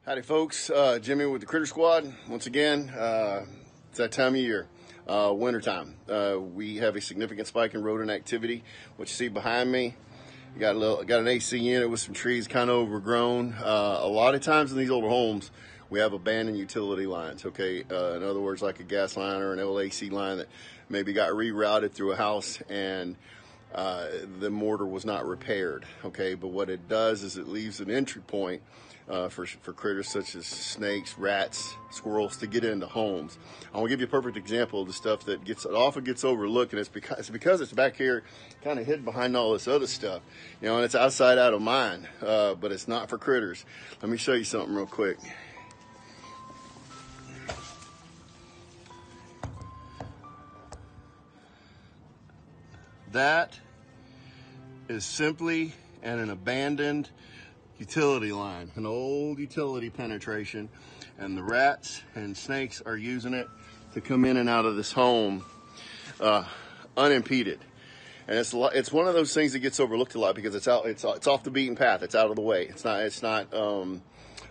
Howdy folks, Jimmy with the Critter Squad. Once again, it's that time of year, wintertime. We have a significant spike in rodent activity. What you see behind me, you got an AC unit with some trees kind of overgrown. A lot of times in these older homes, we have abandoned utility lines, okay? In other words, like a gas line or an LAC line that maybe got rerouted through a house and the mortar was not repaired, okay? But what it does is it leaves an entry point for critters such as snakes, rats, squirrels to get into homes. I want to give you a perfect example of the stuff that often gets overlooked, and it's because it's back here, kind of hidden behind all this other stuff, you know, and it's outside out of mind, but it's not for critters. Let me show you something real quick. That is simply an abandoned utility line, an old utility penetration, and the rats and snakes are using it to come in and out of this home unimpeded. And it's one of those things that gets overlooked a lot because it's off the beaten path. It's out of the way. It's not out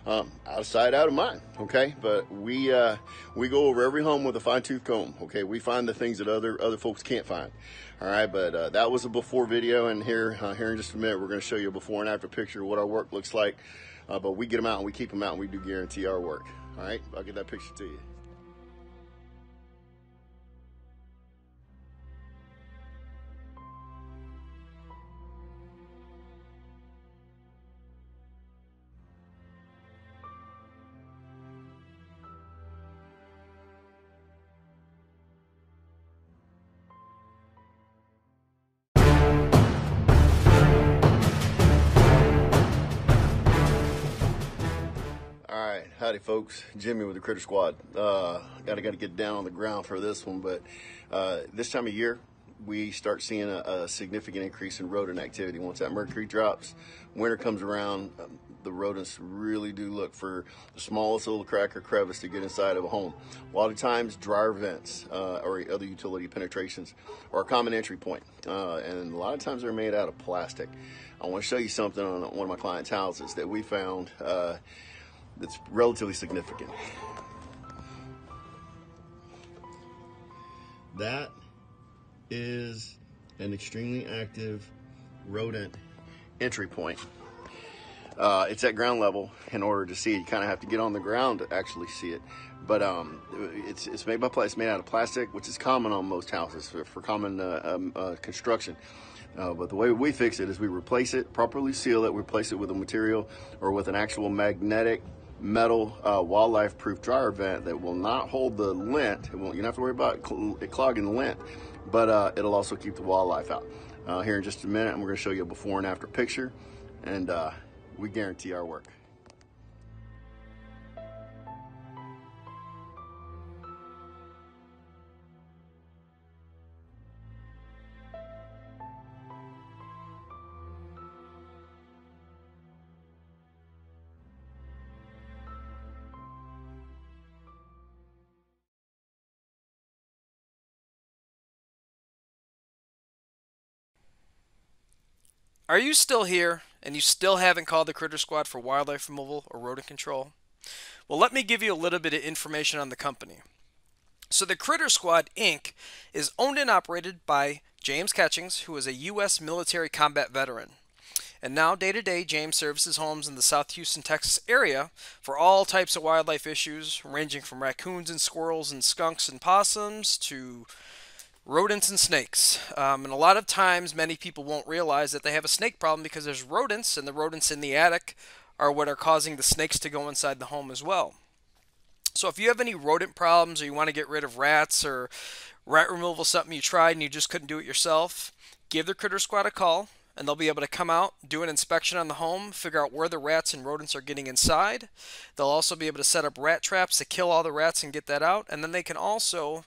of sight, out of mind. Okay, but we go over every home with a fine-tooth comb. Okay, we find the things that other folks can't find. All right, but that was a before video, and here in just a minute we're going to show you a before and after picture of what our work looks like. But we get them out and we keep them out, and we do guarantee our work. All right, I'll get that picture to you. Alright, howdy folks, Jimmy with the Critter Squad. Gotta get down on the ground for this one, but this time of year we start seeing a significant increase in rodent activity. Once that mercury drops, winter comes around, the rodents really do look for the smallest little crack or crevice to get inside of a home. A lot of times dryer vents or other utility penetrations are a common entry point, and a lot of times they're made out of plastic. I want to show you something on one of my clients' houses that we found that's relatively significant. That is an extremely active rodent entry point. It's at ground level. In order to see it, you kind of have to get on the ground to actually see it. But it's made out of plastic, which is common on most houses for common construction. But the way we fix it is we replace it, properly seal it, replace it with a material or with an actual magnetic metal wildlife-proof dryer vent that will not hold the lint. You don't have to worry about it clogging the lint, but it'll also keep the wildlife out. Here in just a minute, I'm going to show you a before and after picture, and we guarantee our work. Are you still here and you still haven't called the Critter Squad for wildlife removal or rodent control? Well, let me give you a little bit of information on the company. So the Critter Squad, Inc. is owned and operated by James Catchings, who is a U.S. military combat veteran. And now, day to day, James services homes in the South Houston, Texas area for all types of wildlife issues, ranging from raccoons and squirrels and skunks and possums to rodents and snakes. And a lot of times many people won't realize that they have a snake problem because there's rodents, and the rodents in the attic are what are causing the snakes to go inside the home as well. So if you have any rodent problems, or you want to get rid of rats, or rat removal something you tried and you just couldn't do it yourself, give the Critter Squad a call and they'll be able to come out, do an inspection on the home, figure out where the rats and rodents are getting inside. They'll also be able to set up rat traps to kill all the rats and get that out, and then they can also,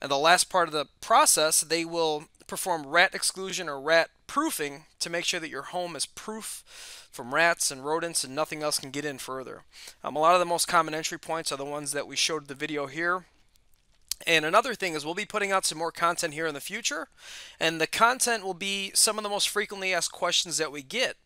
and the last part of the process, they will perform rat exclusion or rat proofing to make sure that your home is proof from rats and rodents and nothing else can get in further. A lot of the most common entry points are the ones that we showed the video here. And another thing is we'll be putting out some more content here in the future, and the content will be some of the most frequently asked questions that we get,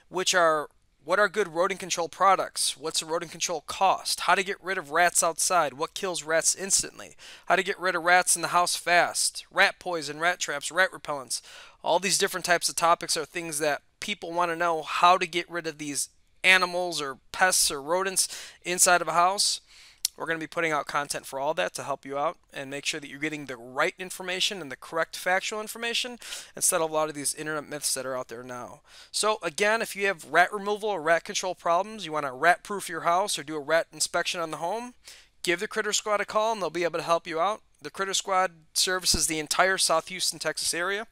which are, what are good rodent control products? What's a rodent control cost? How to get rid of rats outside? What kills rats instantly? How to get rid of rats in the house fast? Rat poison, rat traps, rat repellents. All these different types of topics are things that people want to know how to get rid of these animals or pests or rodents inside of a house. We're going to be putting out content for all that to help you out and make sure that you're getting the right information and the correct factual information instead of a lot of these internet myths that are out there now. So again, if you have rat removal or rat control problems, you want to rat proof your house or do a rat inspection on the home, give the Critter Squad a call and they'll be able to help you out. The Critter Squad services the entire South Houston, Texas area,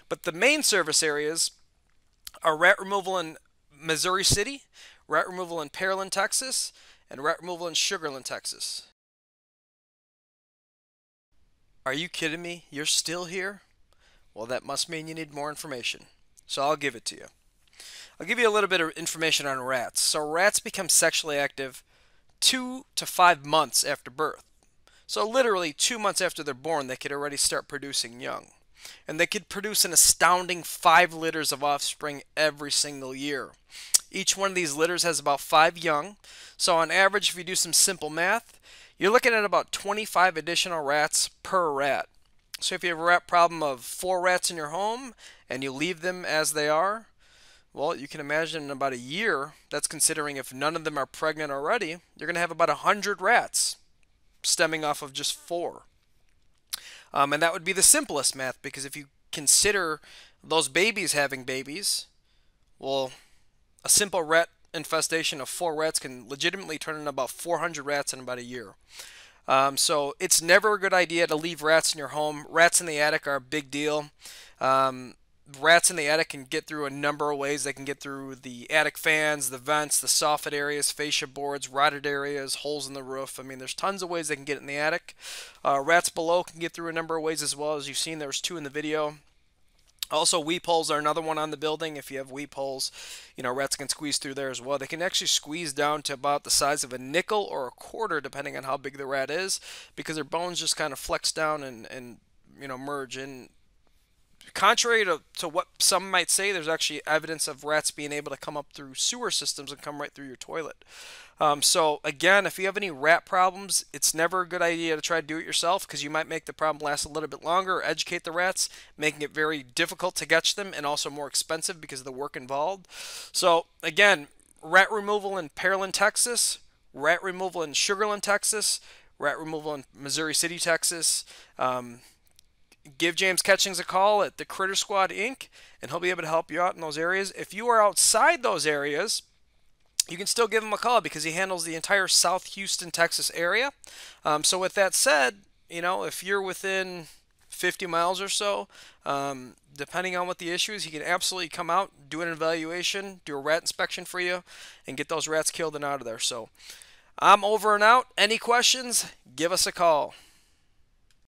but the main service areas are rat removal in Missouri City, rat removal in Pearland, Texas, and rat removal in Sugarland, Texas. Are you kidding me? You're still here? Well, that must mean you need more information. So I'll give it to you. I'll give you a little bit of information on rats. So rats become sexually active 2 to 5 months after birth. So literally 2 months after they're born, they could already start producing young. And they could produce an astounding 5 litters of offspring every single year. Each one of these litters has about 5 young. So on average, if you do some simple math, you're looking at about 25 additional rats per rat. So if you have a rat problem of 4 rats in your home and you leave them as they are, well, you can imagine in about a year, that's considering if none of them are pregnant already, you're going to have about 100 rats stemming off of just 4. And that would be the simplest math, because if you consider those babies having babies, well, a simple rat infestation of 4 rats can legitimately turn into about 400 rats in about a year. So it's never a good idea to leave rats in your home. Rats in the attic are a big deal. Rats in the attic can get through a number of ways. They can get through the attic fans, the vents, the soffit areas, fascia boards, rotted areas, holes in the roof. I mean, there's tons of ways they can get in the attic. Rats below can get through a number of ways as well. As you've seen, there's 2 in the video. Also, weep holes are another one on the building. If you have weep holes, you know, rats can squeeze through there as well. They can actually squeeze down to about the size of a nickel or a quarter, depending on how big the rat is, because their bones just kind of flex down and you know, merge. And contrary to what some might say, there's actually evidence of rats being able to come up through sewer systems and come right through your toilet. So again, if you have any rat problems, it's never a good idea to try to do it yourself, because you might make the problem last a little bit longer or educate the rats, making it very difficult to catch them and also more expensive because of the work involved. So again, rat removal in Pearland, Texas, rat removal in Sugarland, Texas, rat removal in Missouri City, Texas. Give James Catchings a call at the Critter Squad Inc., and he'll be able to help you out in those areas. If you are outside those areas, you can still give him a call, because he handles the entire South Houston, Texas area. So with that said, you know, if you're within 50 miles or so, depending on what the issue is, he can absolutely come out, do an evaluation, do a rat inspection for you, and get those rats killed and out of there. So I'm over and out. Any questions, give us a call.